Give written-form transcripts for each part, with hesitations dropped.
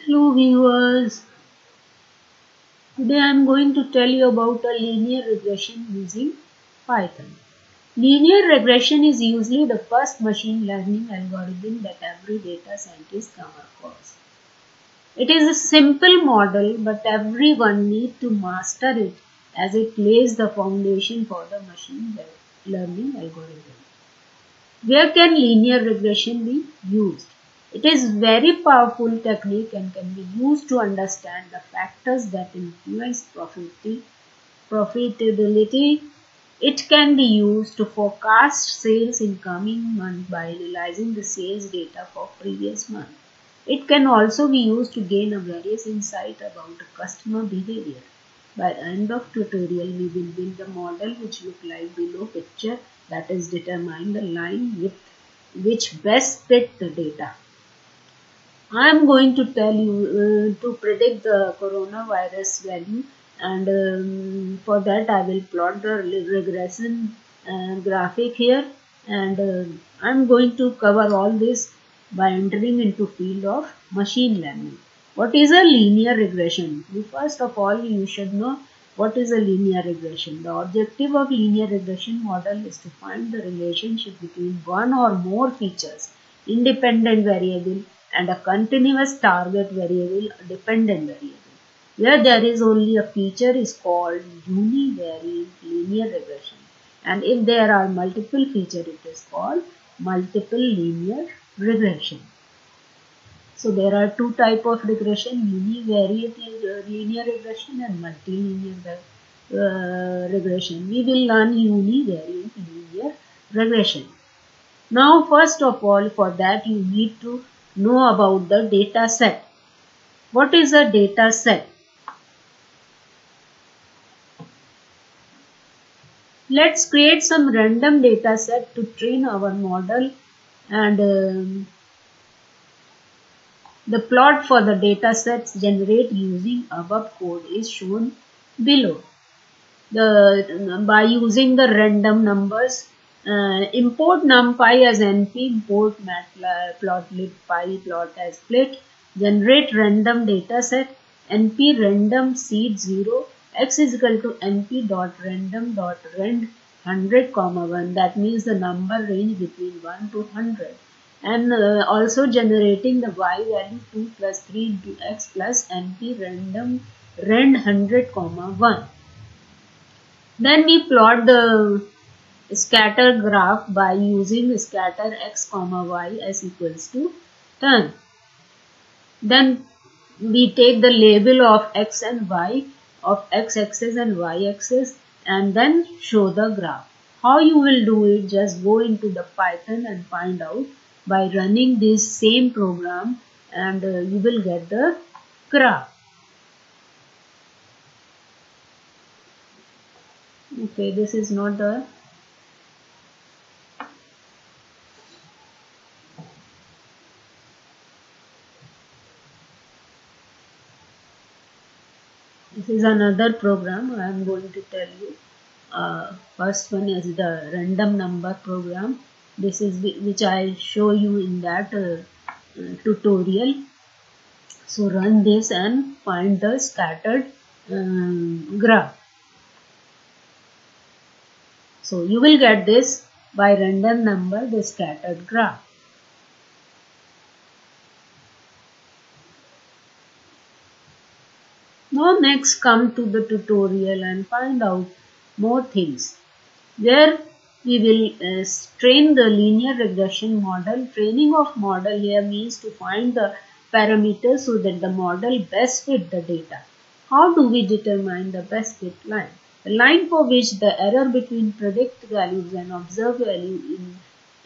Hello viewers, today I am going to tell you about a linear regression using Python. Linear regression is usually the first machine learning algorithm that every data scientist comes across. It is a simple model, but everyone needs to master it as it lays the foundation for the machine learning algorithm. Where can linear regression be used? It is very powerful technique and can be used to understand the factors that influence profitability. It can be used to forecast sales in coming month by analyzing the sales data for previous month. It can also be used to gain a various insight about the customer behavior. By the end of tutorial, we will build a model which look like below picture, that is determine the line with which best fit the data. I am going to tell you to predict the coronavirus value, and for that I will plot the regression graphic here, and I am going to cover all this by entering into field of machine learning. What is a linear regression? First of all, you should know what is a linear regression. The objective of linear regression model is to find the relationship between one or more features, independent variable, and a continuous target variable, dependent variable. Where there is only a feature is called Uni-variate Linear Regression, and if there are multiple features, it is called Multiple Linear Regression. So there are two types of regression: Uni-variate linear regression and multilinear regression. We will learn Uni-variate linear regression. Now, first of all, for that you need to know about the data set. What is a data set? Let's create some random data set to train our model, and the plot for the data sets generated using above code is shown below. By using the random numbers, import numpy as np, import matplotlib pyplot as split, generate random data set, np random seed 0, x is equal to np dot random dot rand 100, 1. That means the number range between 1 to 100. And also generating the y value 2 plus 3 into x plus np random rand 100, 1. Then we plot the scatter graph by using scatter x, y as equals to 10. Then we take the label of x and y of x-axis and y-axis and then show the graph. How you will do it? Just go into the Python and find out by running this same program, and you will get the graph. Okay, this is not the this is another program I am going to tell you. First one is the random number program. This is which I show you in that tutorial. So run this and find the scattered graph. So you will get this by random number, the scattered graph. Now next come to the tutorial and find out more things. Where we will train the linear regression model. Training of model here means to find the parameters so that the model best fit the data. How do we determine the best fit line? The line for which the error between predict values and observed value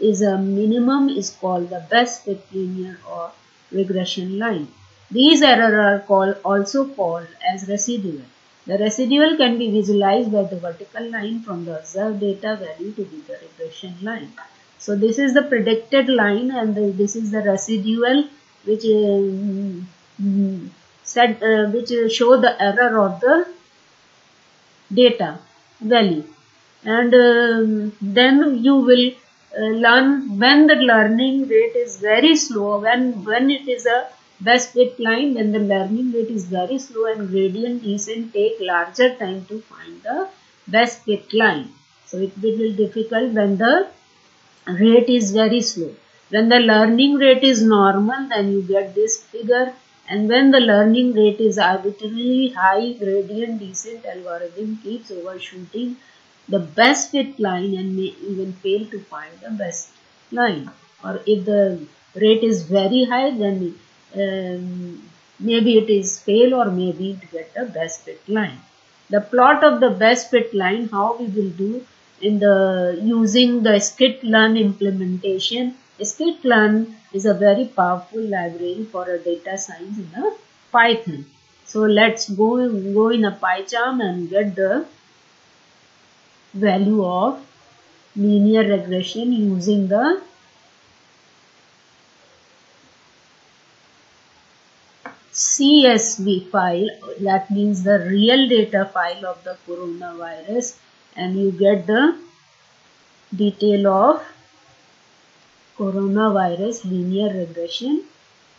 is a minimum is called the best fit linear or regression line. These errors are also called as residual. The residual can be visualized by the vertical line from the observed data value to be the regression line. So this is the predicted line, and this is the residual which show the error of the data value. And then you will learn when the learning rate is very slow, when it is a Best fit line when the learning rate is very slow and gradient descent take larger time to find the best fit line. So it will be difficult when the rate is very slow. When the learning rate is normal, then you get this figure, and when the learning rate is arbitrarily high, gradient descent algorithm keeps overshooting the best fit line and may even fail to find the best line. Or if the rate is very high, then maybe it is fail, or maybe it get the best fit line. The plot of the best fit line, how we will do in the using the scikit-learn implementation. Scikit-learn is a very powerful library for a data science in a Python. So let's go in a PyCharm and get the value of linear regression using the CSV file, that means the real data file of the coronavirus, and you get the detail of coronavirus linear regression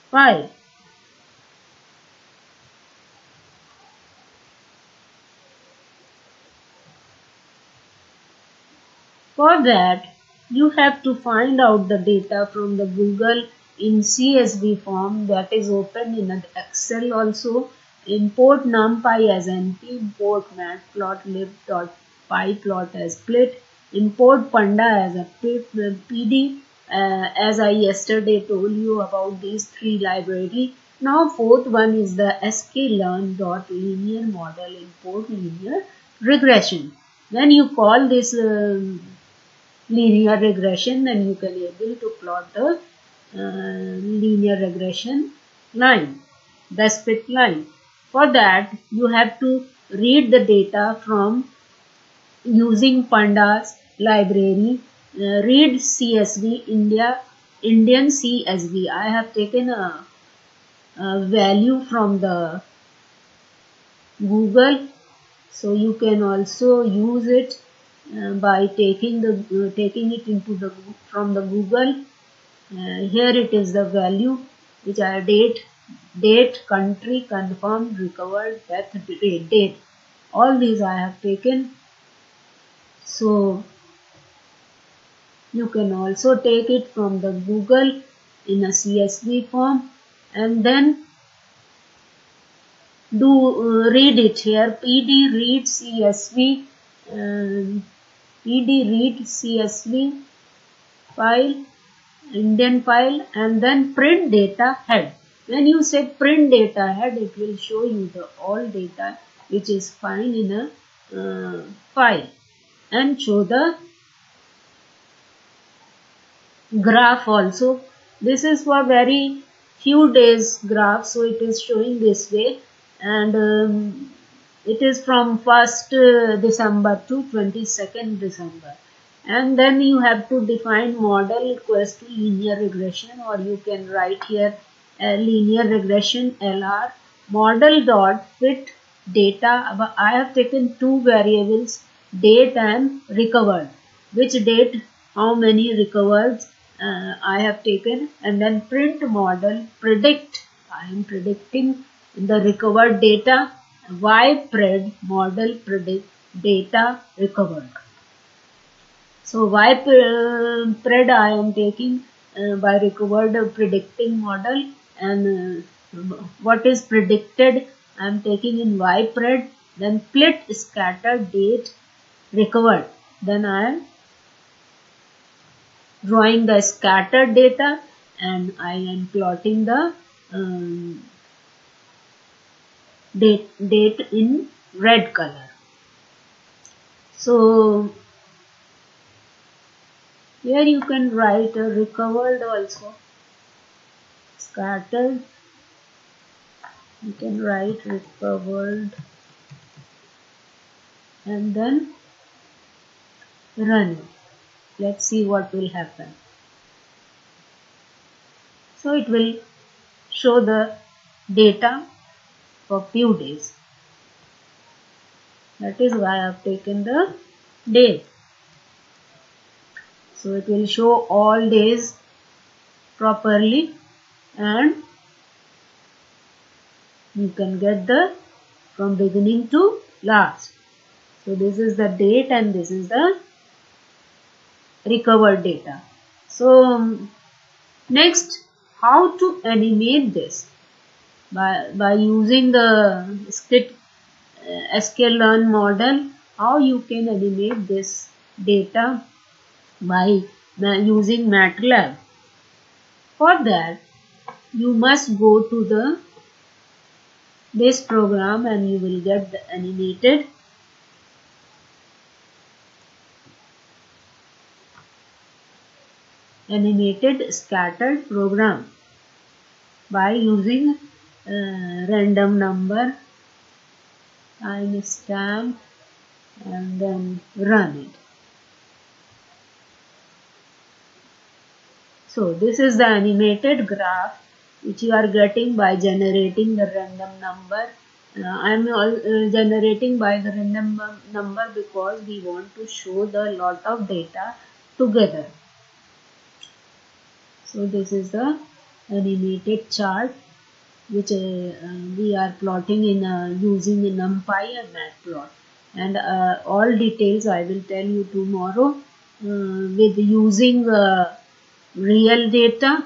file. For that, you have to find out the data from the Google in CSV form, that is open in an Excel also. Import numpy as np, import matplotlib.pyplot as split, import panda as a pd, as I yesterday told you about these three libraries. Now fourth one is the sklearn.linear model import linear regression. When you call this linear regression, then you can able to plot the linear regression line, best fit line. For that, you have to read the data from using pandas library. Read CSV Indian CSV. I have taken a value from the Google, so you can also use it by taking it into the from the Google. Here it is the value which are date, country, confirmed, recovered, death, date. All these I have taken. So you can also take it from the Google in a CSV form, and then read it here. PD read CSV, file, Indian file, and then print data head. When you say print data head, it will show you the all data which is fine in a file, and show the graph also. This is for very few days graph, so it is showing this way, and it is from 1st December to 22nd December. And then you have to define model equals to linear regression, or you can write here linear regression LR model dot fit data. I have taken two variables, date and recovered. Which date, how many recovered I have taken, and then print model predict. I am predicting the recovered data. Ypred model predict data recovered. So Ypred I am taking by recovered predicting model, and what is predicted I am taking in Ypred. Then split scatter date recovered. Then I am drawing the scattered data, and I am plotting the date in red color. So here you can write a recovered also, scattered, you can write recovered, and then run it. Let's see what will happen. So it will show the data for few days. That is why I have taken the day. So it will show all days properly, and You can get the from beginning to last. So this is the date and this is the recovered data. So next, how to animate this? By using the scikit-learn model, how you can animate this data by using MATLAB. For that, you must go to this program and you will get the animated scattered program by using random number, timestamp, and then run it. So this is the animated graph which you are getting by generating the random number. I am generating by the random number because we want to show the lot of data together. So this is the animated chart which we are plotting in using NumPy and Matplot, and all details I will tell you tomorrow with using real data.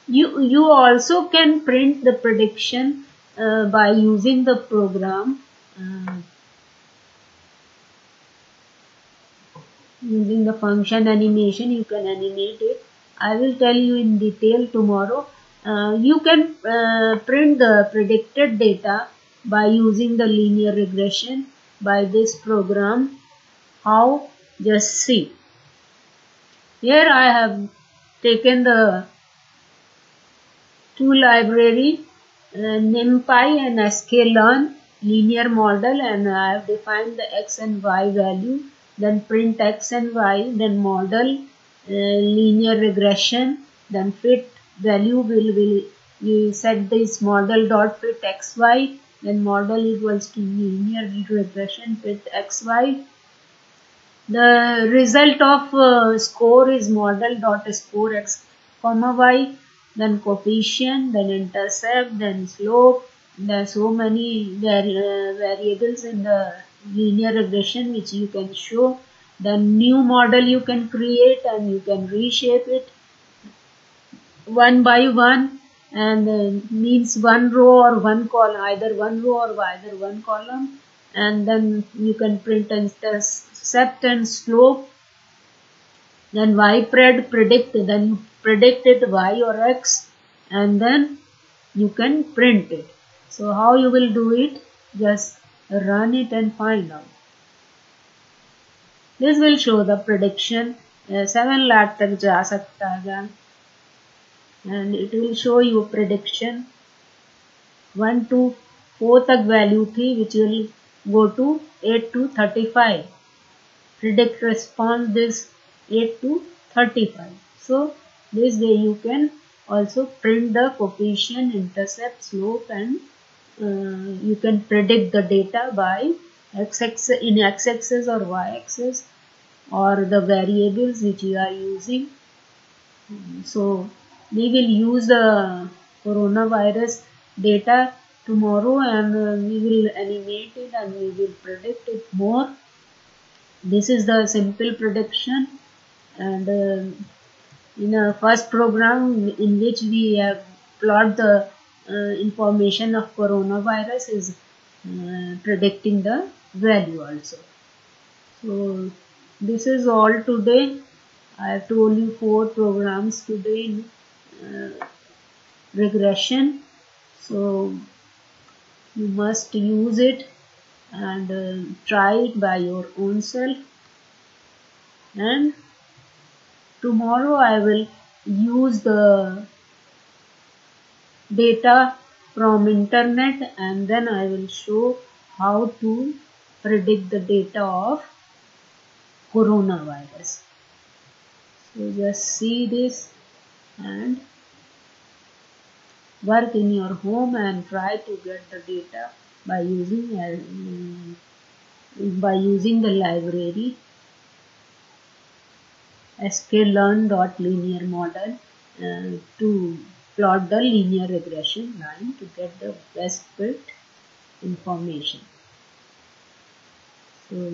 You also can print the prediction by using the program. Using the function animation, you can animate it. I will tell you in detail tomorrow. You can print the predicted data by using the linear regression by this program. How? Just see. Here I have taken the two library, NumPy and scikit-learn linear model, and I have defined the x and y value. Then print x and y, then model linear regression, then fit value will set this model dot fit xy, then model equals to linear regression fit xy. The result of score is model dot score x comma y, then coefficient, then intercept, then slope. There are so many variables in the linear regression which you can show. Then new model you can create and you can reshape it one by one, and means one row or one column, either one row or either one column, and then you can print intercept and slope. Then y predict, then you predict it y or x, and then you can print it. So how you will do it? Just run it and find out. This will show the prediction 7 lakh तक जा सकता है, and it will show you prediction 1 to 4 तक value थी which will go to 8 to 35. Predict response this 8 to 35. So this way you can also print the coefficient, intercept, slope, and you can predict the data by x-axis or y-axis or the variables which you are using. So we will use the coronavirus data tomorrow, and we will animate it and we will predict it more. This is the simple prediction, and in a first program in which we have plot the information of coronavirus is predicting the value also. So this is all today. I have told you 4 programs today in regression. So you must use it and try it by your own self. And tomorrow I will use the data from internet, and then I will show how to predict the data of coronavirus. So just see this and work in your home and try to get the data by using the library scikit-learn linear model to plot the linear regression line to get the best fit information. So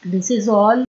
this is all